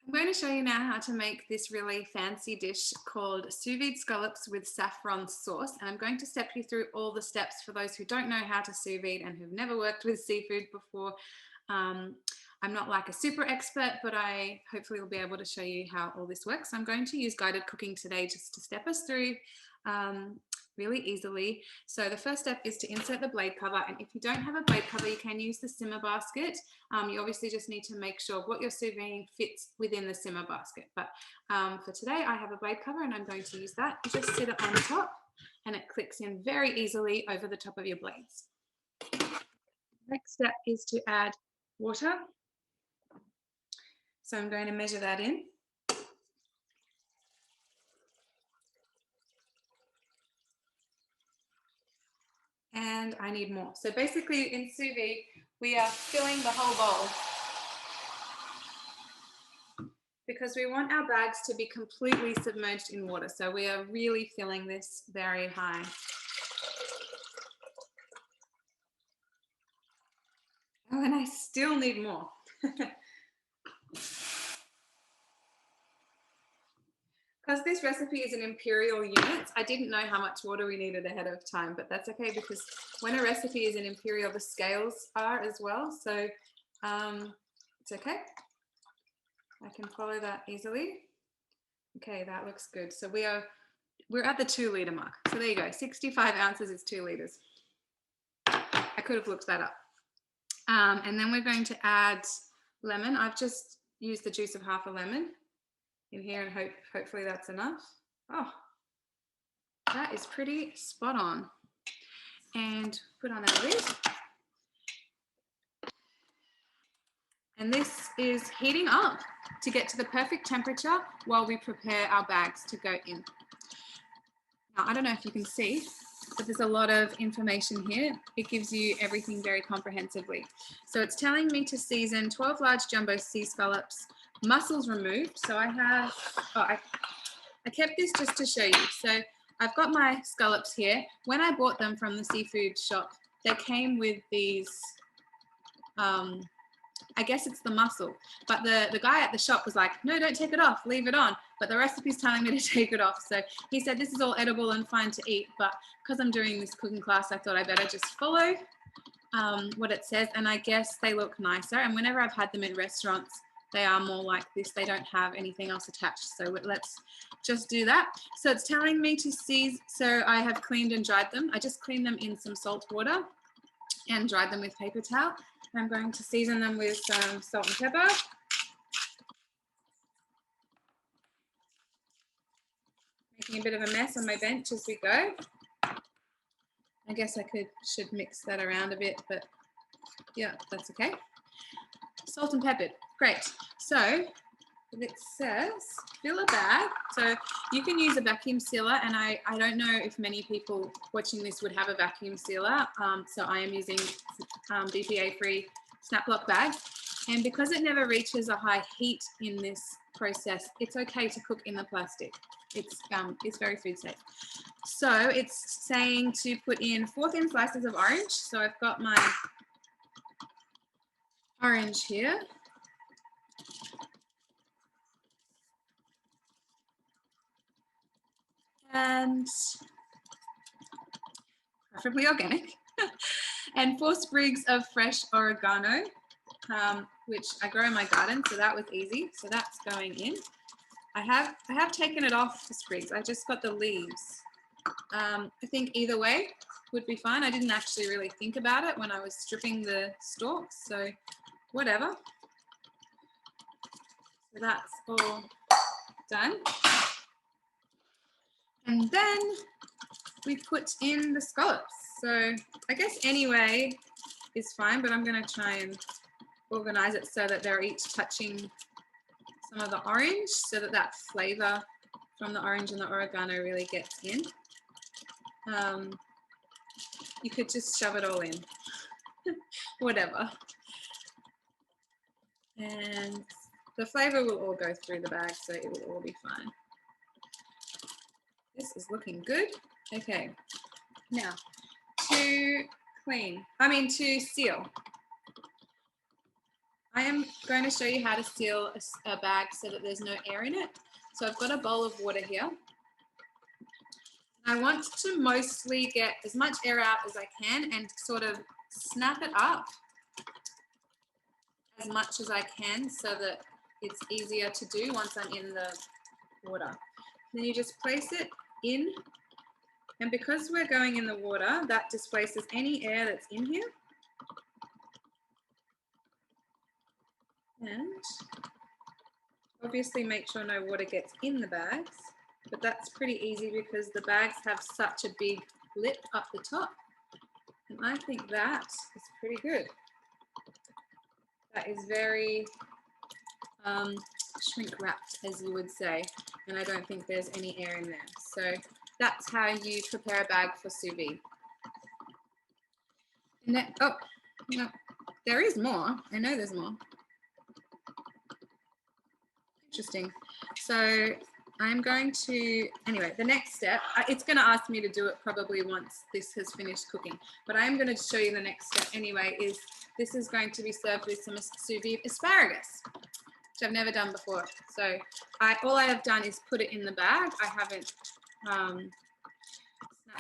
I'm going to show you now how to make this really fancy dish called sous-vide scallops with saffron sauce. And I'm going to step you through all the steps for those who don't know how to sous vide and who've never worked with seafood before. I'm not like a super expert, but I hopefully will be able to show you how all this works. I'm going to use guided cooking today just to step us through really easily. So the first step is to insert the blade cover, and if you don't have a blade cover, you can use the simmer basket. You obviously just need to make sure what you're sous videing fits within the simmer basket. But for today, I have a blade cover and I'm going to use that. You just sit it on top and it clicks in very easily over the top of your blades. Next step is to add water. So I'm going to measure that in. And I need more. So basically in sous vide, we are filling the whole bowl because we want our bags to be completely submerged in water. So we are really filling this very high. Oh, and I still need more. Because this recipe is in imperial units, I didn't know how much water we needed ahead of time, but that's okay because when a recipe is in imperial, the scales are as well. So it's okay. I can follow that easily. Okay, that looks good. So we're at the 2 litre mark. So there you go, 65 ounces is 2 litres. I could have looked that up. And then we're going to add lemon. I've just used the juice of half a lemon in here and hopefully that's enough. Oh, that is pretty spot on. And put on our lid. And this is heating up to get to the perfect temperature while we prepare our bags to go in. Now, I don't know if you can see, but there's a lot of information here. It gives you everything very comprehensively. So it's telling me to season 12 large jumbo sea scallops, mussels removed. So I have, I kept this just to show you. So I've got my scallops here. When I bought them from the seafood shop, they came with these, I guess it's the mussel, but the guy at the shop was like, no, don't take it off, leave it on. But the recipe's telling me to take it off. So he said, this is all edible and fine to eat, but because I'm doing this cooking class, I thought I better just follow what it says. And I guess they look nicer. And whenever I've had them in restaurants, they are more like this. They don't have anything else attached. So let's just do that. So it's telling me to season. So I have cleaned and dried them. I just cleaned them in some salt water and dried them with paper towel. I'm going to season them with some salt and pepper. Making a bit of a mess on my bench as we go. I guess I should mix that around a bit, but yeah, that's okay. Salt and peppered, great. So it says fill a bag. So you can use a vacuum sealer, and I don't know if many people watching this would have a vacuum sealer. So I am using BPA-free snap lock bags. And because it never reaches a high heat in this process, it's okay to cook in the plastic. It's very food safe. So it's saying to put in 4 thin slices of orange. So I've got my orange here. And preferably organic. And 4 sprigs of fresh oregano, which I grow in my garden, so that was easy. So that's going in. I have taken it off the sprigs. I just got the leaves. I think either way would be fine. I didn't actually really think about it when I was stripping the stalks, so whatever. So that's all done. And then we put in the scallops. So I guess anyway is fine, but I'm going to try and organize it so that they're each touching some of the orange so that flavor from the orange and the oregano really gets in. You could just shove it all in, whatever. And the flavor will all go through the bag, so it will all be fine. This is looking good. Okay, now to seal. I am going to show you how to seal a bag so that there's no air in it. So I've got a bowl of water here. I want to mostly get as much air out as I can and sort of snap it up as much as I can so that it's easier to do once I'm in the water. Then you just place it in, and because we're going in the water, that displaces any air that's in here. And obviously make sure no water gets in the bags, but that's pretty easy because the bags have such a big lip up the top. And I think that is pretty good. That is very shrink wrapped, as you would say, and I don't think there's any air in there. So that's how you prepare a bag for sous vide. And then, oh, no, there is more. I know there's more. Interesting. So I'm going to, anyway, the next step, it's going to ask me to do it probably once this has finished cooking, but I'm going to show you the next step anyway, is this is going to be served with some sous vide asparagus, which I've never done before. So all I have done is put it in the bag. I haven't snap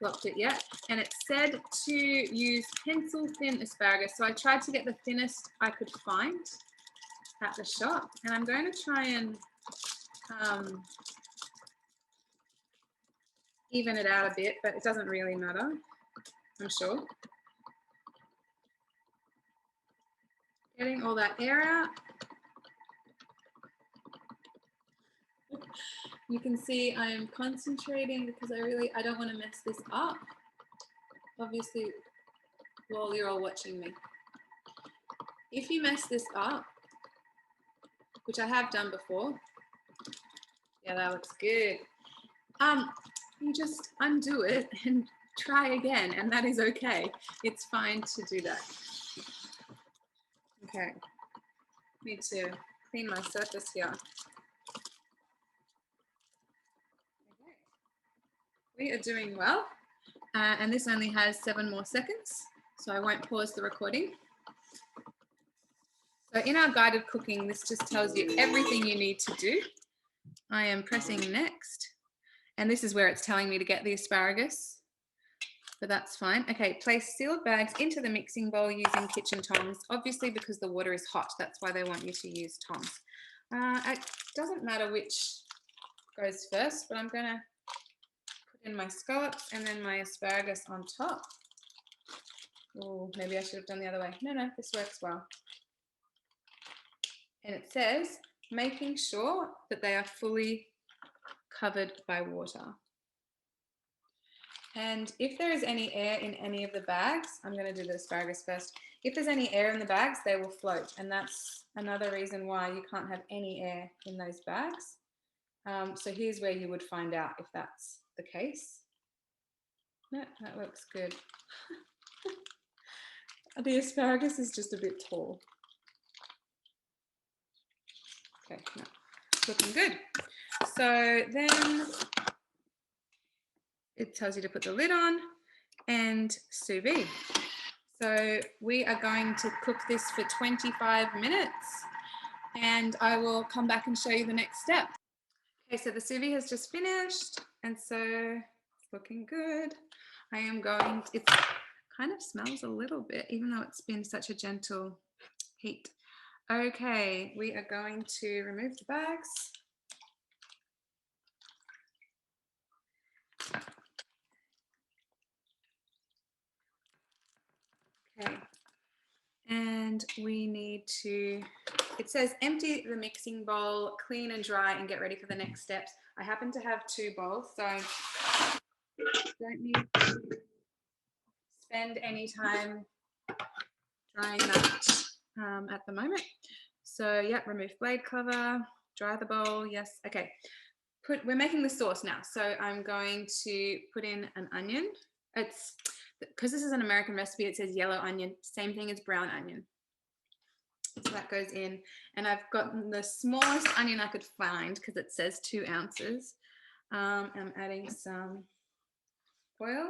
locked it yet. And it said to use pencil thin asparagus. So I tried to get the thinnest I could find at the shop. And I'm going to try and even it out a bit, but it doesn't really matter, I'm sure. Getting all that air out. You can see I am concentrating because I don't want to mess this up, obviously, while you're all watching me. If you mess this up, which I have done before, yeah, that looks good. You just undo it and try again, and that is okay. It's fine to do that. Okay, need to clean my surface here. Okay. We are doing well, and this only has 7 more seconds, so I won't pause the recording. So in our guided cooking, this just tells you everything you need to do. I am pressing next, and this is where it's telling me to get the asparagus, but that's fine. Okay, place sealed bags into the mixing bowl using kitchen tongs, obviously because the water is hot. That's why they want you to use tongs. It doesn't matter which goes first, but I'm gonna put in my scallops and then my asparagus on top. Oh, maybe I should have done the other way. No, this works well. And it says, making sure that they are fully covered by water. And if there is any air in any of the bags, I'm going to do the asparagus first. If there's any air in the bags, they will float. And that's another reason why you can't have any air in those bags. So here's where you would find out if that's the case. No, that looks good. The asparagus is just a bit tall. Okay, no, looking good. So then it tells you to put the lid on and sous vide. So we are going to cook this for 25 minutes and I will come back and show you the next step. Okay, so the sous vide has just finished and so it's looking good. I am going to, it kind of smells a little bit, even though it's been such a gentle heat. Okay, we are going to remove the bags. Okay, and we need to, it says empty the mixing bowl, clean and dry, and get ready for the next steps. I happen to have 2 bowls, so I don't need to spend any time drying that at the moment. So yeah, remove blade cover, dry the bowl, yes, okay. We're making the sauce now, so I'm going to put in an onion. It's, because this is an American recipe, it says yellow onion, same thing as brown onion. So that goes in, and I've got the smallest onion I could find because it says 2 ounces. I'm adding some oil,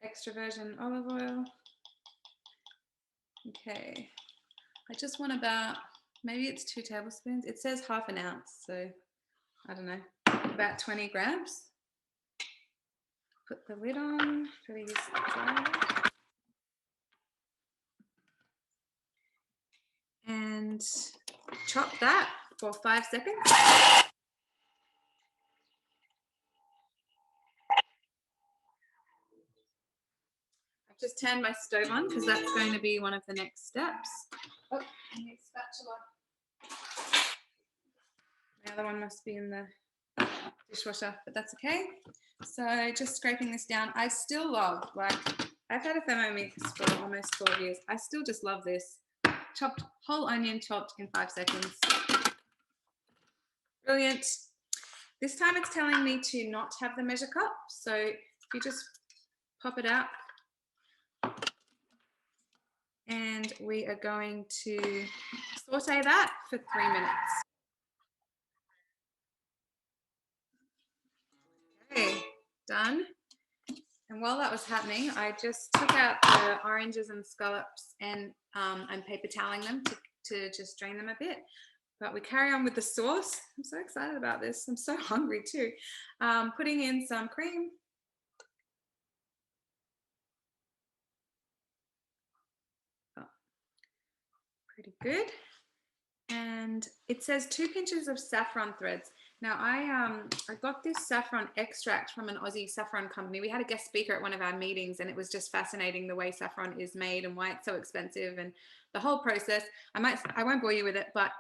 extra virgin olive oil. Okay, I just want about, maybe it's 2 tablespoons. It says half an ounce, so I don't know, about 20 grams. Put the lid on for these dry. And chop that for 5 seconds. I've just turned my stove on because that's going to be one of the next steps. Oh, I need a spatula. The other one must be in the dishwasher, but that's okay. So just scraping this down. I still love, like, I've had a Thermomix for almost 12 years. I still just love this. Chopped, whole onion chopped in 5 seconds. Brilliant. This time it's telling me to not have the measure cup. So if you just pop it out, and we are going to saute that for 3 minutes. Okay, done. And while that was happening, I just took out the oranges and scallops and I'm paper toweling them to just drain them a bit. But we carry on with the sauce. I'm so excited about this. I'm so hungry too. Putting in some cream. Oh, pretty good. And it says 2 pinches of saffron threads. Now I got this saffron extract from an Aussie saffron company. We had a guest speaker at one of our meetings, and it was just fascinating the way saffron is made and why it's so expensive and the whole process. I won't bore you with it, but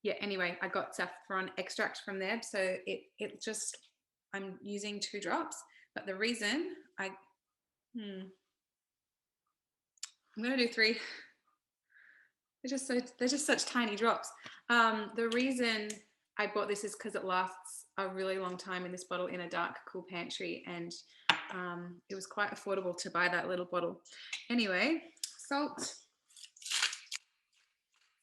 yeah, anyway, I got saffron extract from there. So it just, I'm using 2 drops, but the reason I'm gonna do 3. They're just such tiny drops. The reason I bought this is because it lasts a really long time in this bottle in a dark, cool pantry, and it was quite affordable to buy that little bottle. Anyway, salt.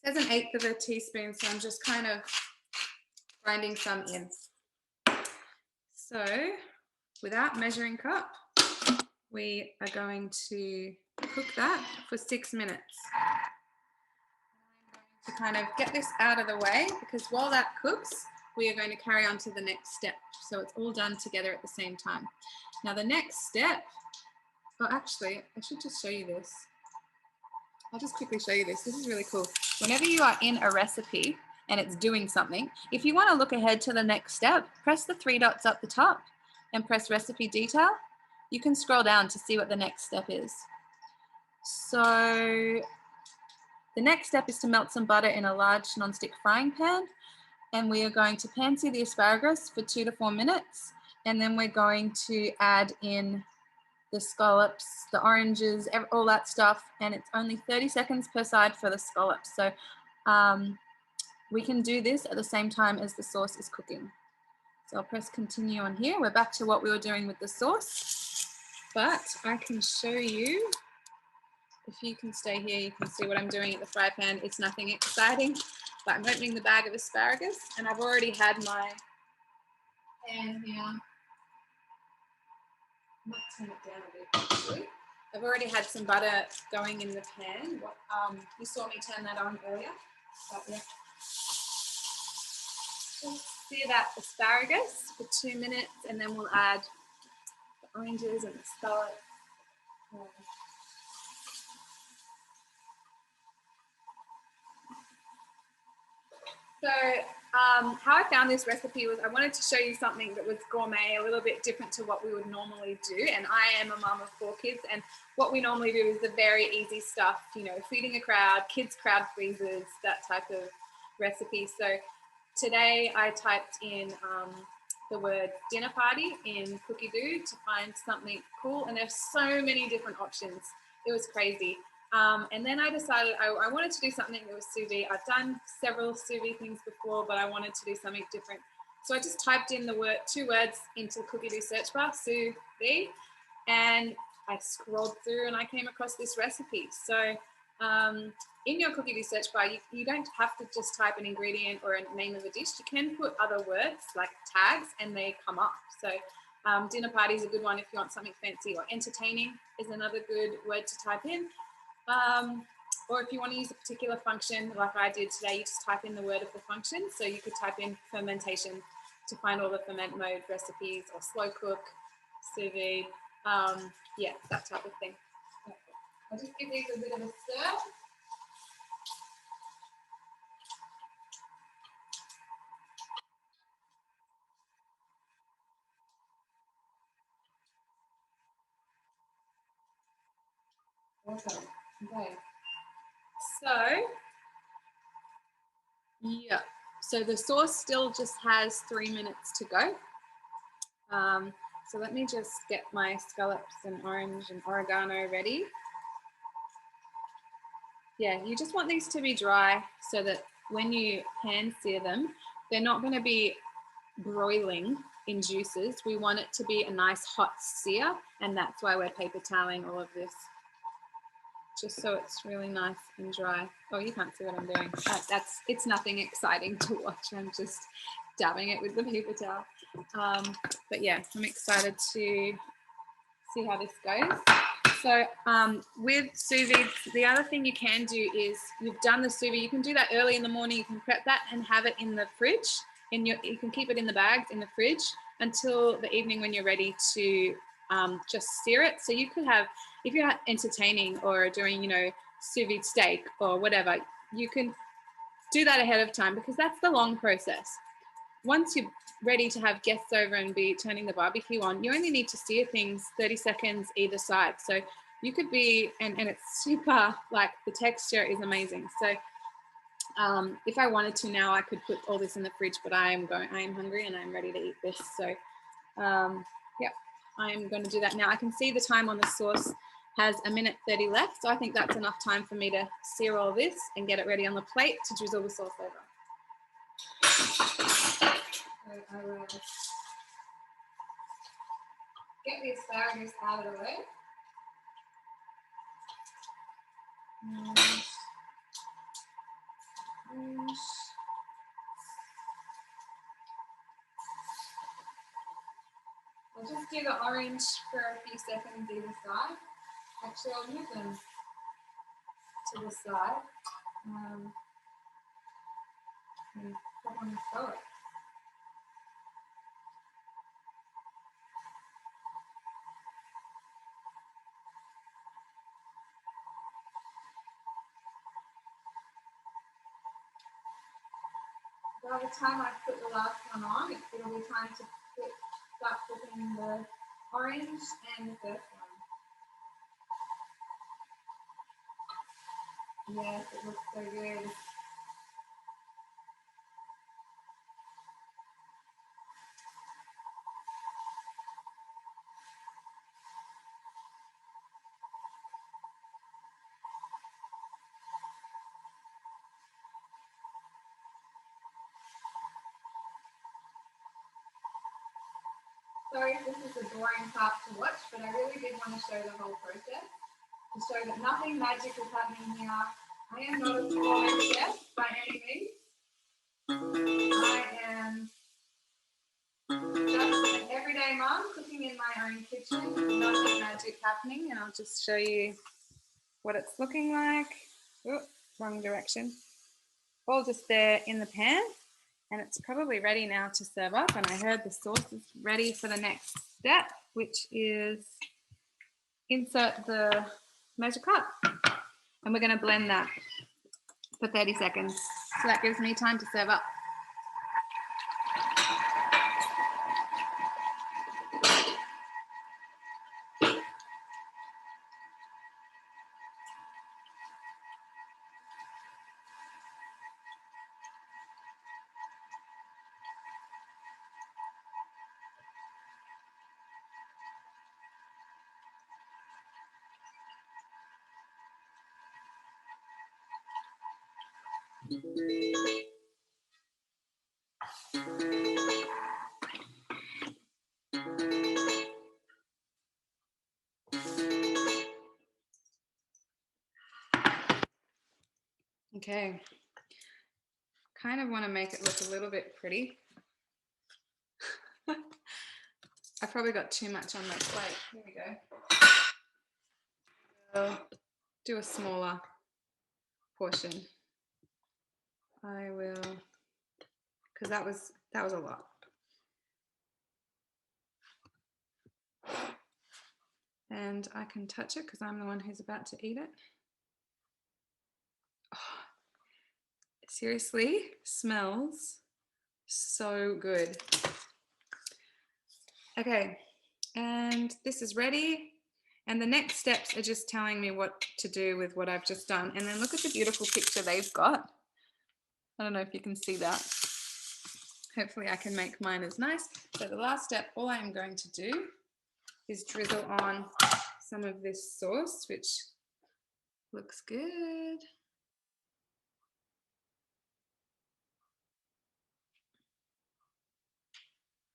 It says 1/8 of a teaspoon, so I'm just kind of grinding some in. So, without measuring cup, we are going to cook that for 6 minutes. To kind of get this out of the way, because while that cooks, we are going to carry on to the next step. So it's all done together at the same time. Now the next step, oh, actually, I should just show you this. I'll just quickly show you this. This is really cool. Whenever you are in a recipe and it's doing something, if you want to look ahead to the next step, press the 3 dots up the top and press recipe detail. You can scroll down to see what the next step is. So the next step is to melt some butter in a large nonstick frying pan, and we are going to pan-sear the asparagus for 2 to 4 minutes, and then we're going to add in the scallops, the oranges, all that stuff, and it's only 30 seconds per side for the scallops. So we can do this at the same time as the sauce is cooking. So I'll press continue on here. We're back to what we were doing with the sauce, but I can show you. If you can stay here, you can see what I'm doing at the fry pan. It's nothing exciting, but I'm opening the bag of asparagus, and I've already had my pan here. I might turn it down a bit, actually. I've already had some butter going in the pan. You saw me turn that on earlier. But yeah. Just sear that asparagus for 2 minutes, and then we'll add the oranges and the scallops. So how I found this recipe was I wanted to show you something that was gourmet, a little bit different to what we would normally do. And I am a mum of 4 kids, and what we normally do is the very easy stuff, you know, feeding a crowd, kids crowd freezers, that type of recipe. So today I typed in the word dinner party in Cookie Doo to find something cool, and there's so many different options. It was crazy. And then I decided I wanted to do something that was sous vide. I've done several sous vide things before, but I wanted to do something different. So I just typed in the 2 words into the Cookie Doo search bar, sous vide, and I scrolled through and I came across this recipe. So in your Cookie Doo search bar, you don't have to just type an ingredient or a name of a dish. You can put other words like tags and they come up. So dinner party is a good one if you want something fancy, or entertaining is another good word to type in. Or if you want to use a particular function like I did today, you just type in the word of the function. So you could type in fermentation to find all the ferment mode recipes, or slow cook, sous vide, yeah, that type of thing. Okay. I'll just give these a bit of a stir. Awesome. Okay. So, yeah. So the sauce still just has 3 minutes to go. So let me just get my scallops and orange and oregano ready. Yeah, you just want these to be dry so that when you pan sear them, they're not going to be broiling in juices. We want it to be a nice hot sear, and that's why we're paper toweling all of this, just so it's really nice and dry. Oh, you can't see what I'm doing. It's nothing exciting to watch. I'm just dabbing it with the paper towel. But yeah, I'm excited to see how this goes. So with sous vide, the other thing you can do is, you've done the sous vide, you can do that early in the morning. You can prep that and have it in the fridge. You can keep it in the bags in the fridge until the evening when you're ready to just sear it. So you could have, if you're entertaining or doing, you know, sous vide steak or whatever, you can do that ahead of time, because that's the long process. Once you're ready to have guests over and be turning the barbecue on, you only need to sear things 30 seconds either side. So you could be, and it's super, like, the texture is amazing. So if I wanted to now, I could put all this in the fridge, but I am hungry and I'm ready to eat this. So yeah, I'm going to do that now. I can see the time on the sauce has 1:30 left. So I think that's enough time for me to sear all this and get it ready on the plate to drizzle the sauce over. So I will get the asparagus out of the way. I'll just do the orange for a few seconds either side. Actually, I'll move them to the side and put on the skillet. By the time I put the last one on, it'll be time to start cooking the orange and the first one. Yes, it looks so good. Sorry if this is a boring part to watch, but I really did want to show the whole process, to show that nothing magic is happening here. I am not a spoiled chef by any means. I am just an everyday mom cooking in my own kitchen. Nothing magic happening, and I'll just show you what it's looking like. Oh, wrong direction. All just there in the pan, and it's probably ready now to serve up. And I heard the sauce is ready for the next step, which is insert the measure cup, and we're going to blend that for 30 seconds. So that gives me time to serve up. Okay, kind of want to make it look a little bit pretty. I probably got too much on my plate. Here we go. I'll do a smaller portion. I will, because that was a lot. And I can touch it because I'm the one who's about to eat it. Oh, seriously, smells so good. Okay, and this is ready. And the next steps are just telling me what to do with what I've just done. And then look at the beautiful picture they've got. I don't know if you can see that. Hopefully I can make mine as nice. So the last step, all I'm going to do is drizzle on some of this sauce, which looks good.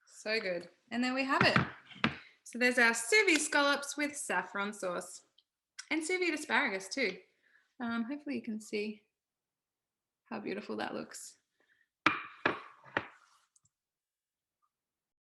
So good. And there we have it. So there's our Sous-Vide scallops with saffron sauce and Sous-Vide asparagus too. Hopefully you can see how beautiful that looks.